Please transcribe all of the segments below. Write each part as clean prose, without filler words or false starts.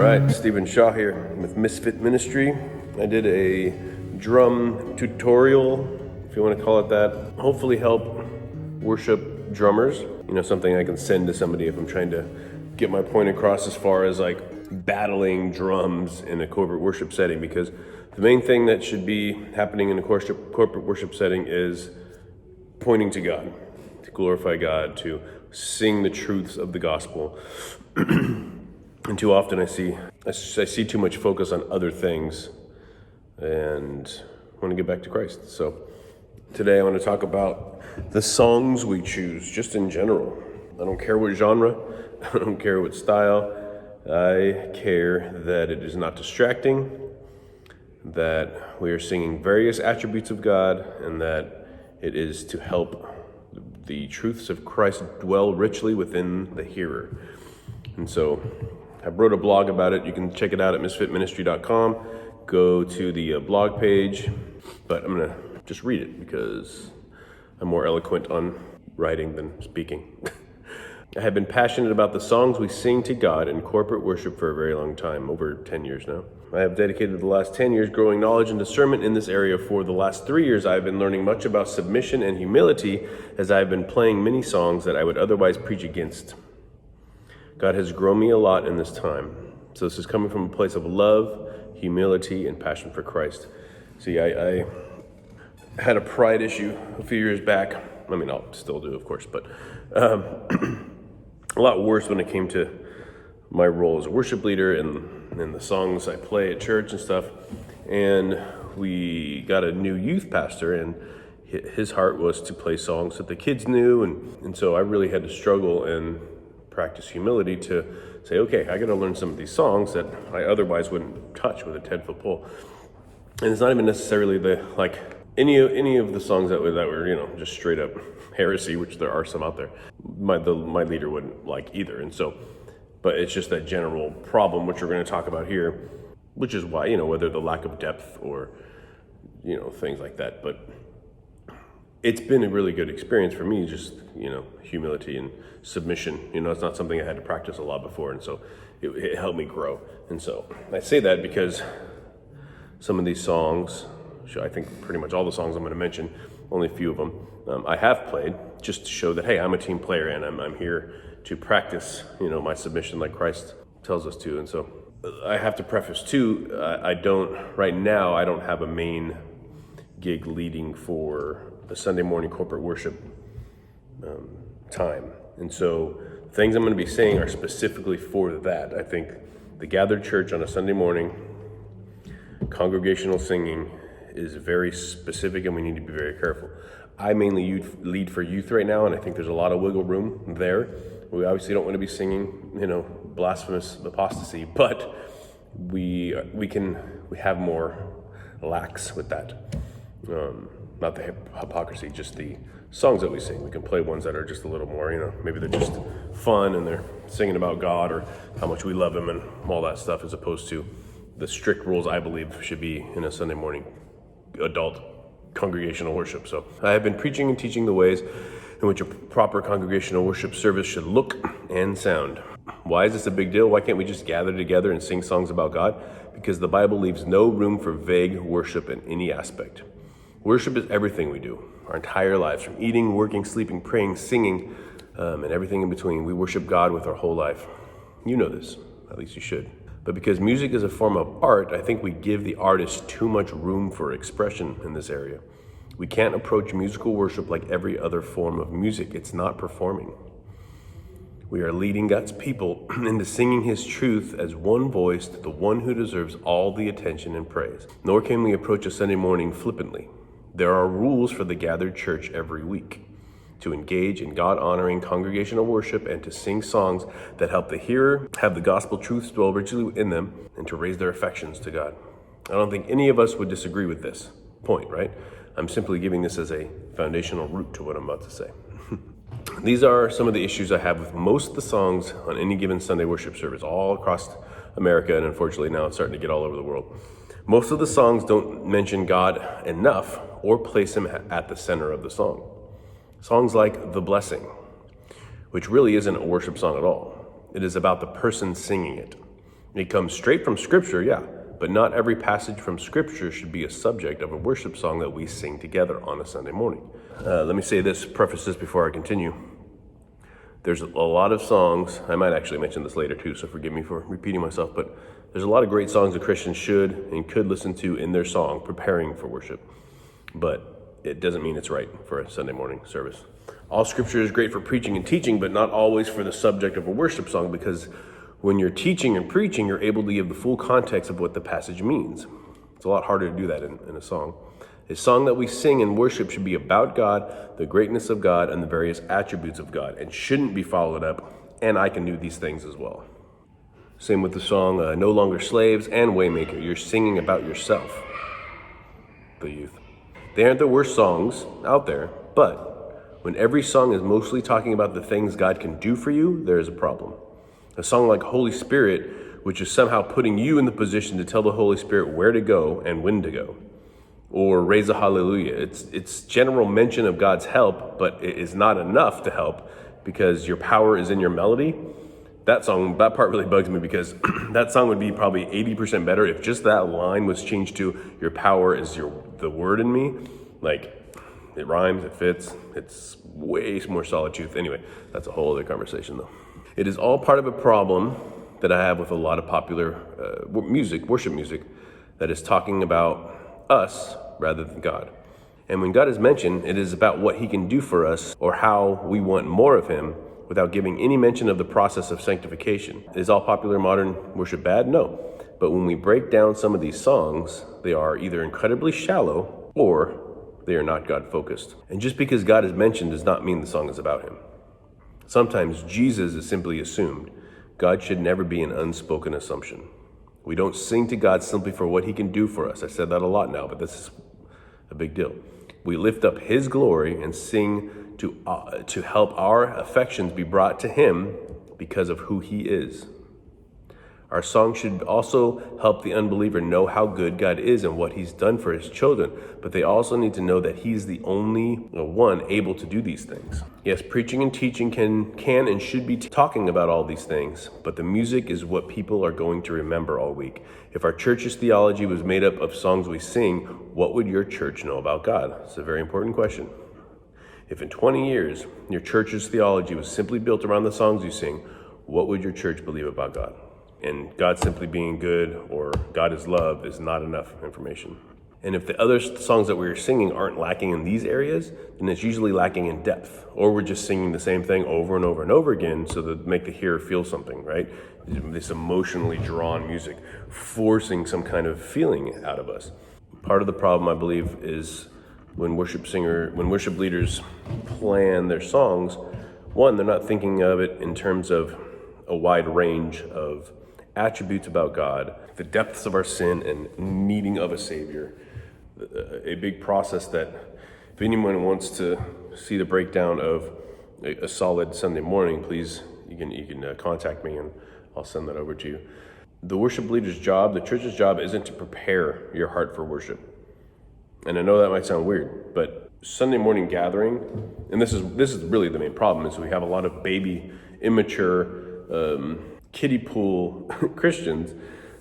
right, Stephen Shaw here with Misfit Ministry. I did a drum tutorial, if you want to call it that. Hopefully help worship drummers. You know, something I can send to somebody if I'm trying to get my point across as far as like battling drums in a corporate worship setting, because the main thing that should be happening in a corporate worship setting is pointing to God, to glorify God, to sing the truths of the gospel. And too often I see too much focus on other things and want to get back to Christ. So today I want to talk about the songs we choose, just in general. I don't care what genre, I don't care what style. I care that it is not distracting, that we are singing various attributes of God, and that it is to help the truths of Christ dwell richly within the hearer. And so I wrote a blog about it. You can check it out at MisfitMinistry.conm. Go to the blog page, but I'm going to just read it because I'm more eloquent on writing than speaking. I have been passionate about the songs we sing to God in corporate worship for a very long time, over 10 years now. I have dedicated the last 10 years growing knowledge and discernment in this area. For the last 3 years, I've been learning much about submission and humility as I've been playing many songs that I would otherwise preach against. God has grown me a lot in this time. So this is coming from a place of love, humility, and passion for Christ. See, I had a pride issue a few years back. I mean, I'll still do, of course, but a lot worse when it came to my role as a worship leader and the songs I play at church and stuff. And we got a new youth pastor, and his heart was to play songs that the kids knew. And so I really had to struggle and practice humility to say, okay, I got to learn some of these songs that I otherwise wouldn't touch with a 10-foot pole. And it's not even necessarily any of the songs that were just straight up heresy, which there are some out there. My leader wouldn't like either, and so, but it's just that general problem, which we're going to talk about here, which is why whether the lack of depth or things like that. But it's been a really good experience for me, just humility and submission. It's not something I had to practice a lot before, and so it helped me grow. And so I say that because some of these songs, I think pretty much all the songs I'm going to mention, only a few of them, I have played just to show that, hey, I'm a team player and I'm here to practice, my submission like Christ tells us to. And so I have to preface too, right now I don't have a main gig leading for the Sunday morning corporate worship time. And so things I'm going to be saying are specifically for that. I think the gathered church on a Sunday morning, congregational singing, is very specific, and we need to be very careful. I mainly lead for youth right now, and I think there's a lot of wiggle room there. We obviously don't want to be singing, blasphemous apostasy, but we have more lax with that. Not the hypocrisy, just the songs that we sing. We can play ones that are just a little more, maybe they're just fun and they're singing about God or how much we love Him and all that stuff, as opposed to the strict rules I believe should be in a Sunday morning adult congregational worship. So I have been preaching and teaching the ways in which a proper congregational worship service should look and sound. Why is this a big deal? Why can't we just gather together and sing songs about God? Because the Bible leaves no room for vague worship in any aspect. Worship is everything we do, our entire lives, from eating, working, sleeping, praying, singing, and everything in between. We worship God with our whole life. You know this, at least you should. But because music is a form of art, I think we give the artist too much room for expression in this area. We can't approach musical worship like every other form of music. It's not performing. We are leading God's people into singing His truth as one voice to the one who deserves all the attention and praise. Nor can we approach a Sunday morning flippantly. There are rules for the gathered church every week to engage in God-honoring congregational worship and to sing songs that help the hearer have the gospel truths dwell richly in them and to raise their affections to God. I don't think any of us would disagree with this point, right? I'm simply giving this as a foundational root to what I'm about to say. These are some of the issues I have with most of the songs on any given Sunday worship service all across America, and unfortunately now it's starting to get all over the world. Most of the songs don't mention God enough or place Him at the center of the song. Songs like The Blessing, which really isn't a worship song at all. It is about the person singing it. It comes straight from Scripture, yeah, but not every passage from Scripture should be a subject of a worship song that we sing together on a Sunday morning. Let me say this, preface this before I continue. There's a lot of songs, I might actually mention this later too, so forgive me for repeating myself, but there's a lot of great songs that Christians should and could listen to in their song, preparing for worship. But it doesn't mean it's right for a Sunday morning service. All Scripture is great for preaching and teaching, but not always for the subject of a worship song, because when you're teaching and preaching, you're able to give the full context of what the passage means. It's a lot harder to do that in a song. A song that we sing in worship should be about God, the greatness of God, and the various attributes of God, and shouldn't be followed up, and I can do these things as well. Same with the song, No Longer Slaves and Waymaker. You're singing about yourself, the youth. They aren't the worst songs out there, but when every song is mostly talking about the things God can do for you, there is a problem. A song like Holy Spirit, which is somehow putting you in the position to tell the Holy Spirit where to go and when to go. Or Raise a Hallelujah. It's general mention of God's help, but it is not enough to help because your power is in your melody. That part really bugs me because that song would be probably 80% better if just that line was changed to your power is the word in me. Like, it rhymes, it fits, it's way more solid truth. Anyway, that's a whole other conversation though. It is all part of a problem that I have with a lot of popular worship music, that is talking about us rather than God. And when God is mentioned, it is about what he can do for us or how we want more of him, without giving any mention of the process of sanctification. Is all popular modern worship bad? No. But when we break down some of these songs, they are either incredibly shallow or they are not God-focused. And just because God is mentioned does not mean the song is about him. Sometimes Jesus is simply assumed. God should never be an unspoken assumption. We don't sing to God simply for what he can do for us. I said that a lot now, but this is a big deal. We lift up his glory and sing to help our affections be brought to him because of who he is. Our song should also help the unbeliever know how good God is and what he's done for his children, but they also need to know that he's the only one able to do these things. Yes, preaching and teaching can and should be talking about all these things, but the music is what people are going to remember all week. If our church's theology was made up of songs we sing, what would your church know about God? It's a very important question. If in 20 years, your church's theology was simply built around the songs you sing, what would your church believe about God? And God simply being good or God is love is not enough information. And if the other songs that we're singing aren't lacking in these areas, then it's usually lacking in depth. Or we're just singing the same thing over and over and over again so that make the hearer feel something, right? This emotionally drawn music, forcing some kind of feeling out of us. Part of the problem, I believe, is when worship leaders plan their songs, one, they're not thinking of it in terms of a wide range of attributes about God, the depths of our sin and needing of a Savior. A big process that if anyone wants to see the breakdown of a solid Sunday morning, please, you can contact me and I'll send that over to you. The worship leader's job, the church's job, isn't to prepare your heart for worship. And I know that might sound weird, but Sunday morning gathering, and this is really the main problem, is we have a lot of baby, immature, kiddie pool Christians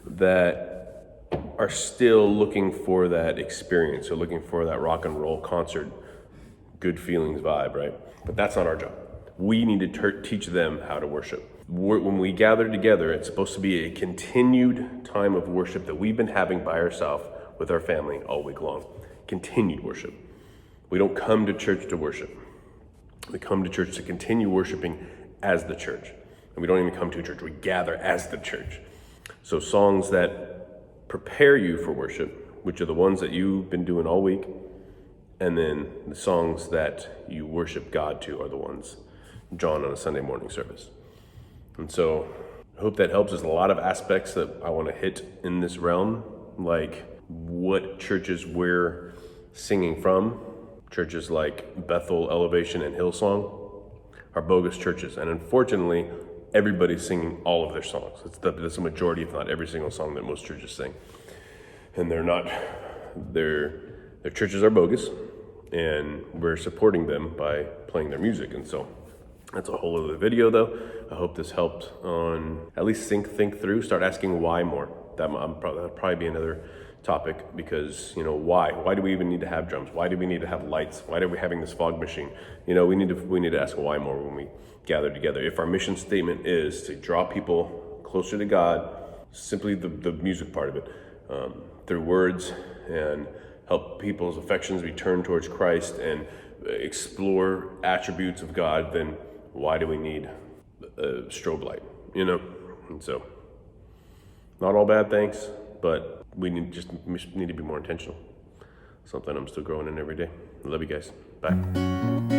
that are still looking for that experience, or looking for that rock and roll concert, good feelings vibe, right? But that's not our job. We need to teach them how to worship. When we gather together, it's supposed to be a continued time of worship that we've been having by ourselves with our family all week long. Continued worship. We don't come to church to worship. We come to church to continue worshiping as the church. And we don't even come to a church, we gather as the church. So songs that prepare you for worship, which are the ones that you've been doing all week, and then the songs that you worship God to are the ones drawn on a Sunday morning service. And so I hope that helps. There's a lot of aspects that I want to hit in this realm, like what churches we're singing from. Churches like Bethel, Elevation, and Hillsong are bogus churches. And unfortunately, everybody's singing all of their songs. That's a majority, if not every single song that most churches sing. And they're not, their churches are bogus, and we're supporting them by playing their music. And so That's a whole other video though. I hope this helped on at least think through, start asking why more. That'll probably be another topic, because, why? Why do we even need to have drums? Why do we need to have lights? Why are we having this fog machine? We need to ask why more when we gather together. If our mission statement is to draw people closer to God, simply the music part of it, through words, and help people's affections be turned towards Christ and explore attributes of God, then why do we need a strobe light? And so, not all bad things, but we need to be more intentional. Something I'm still growing in every day. I love you guys. Bye.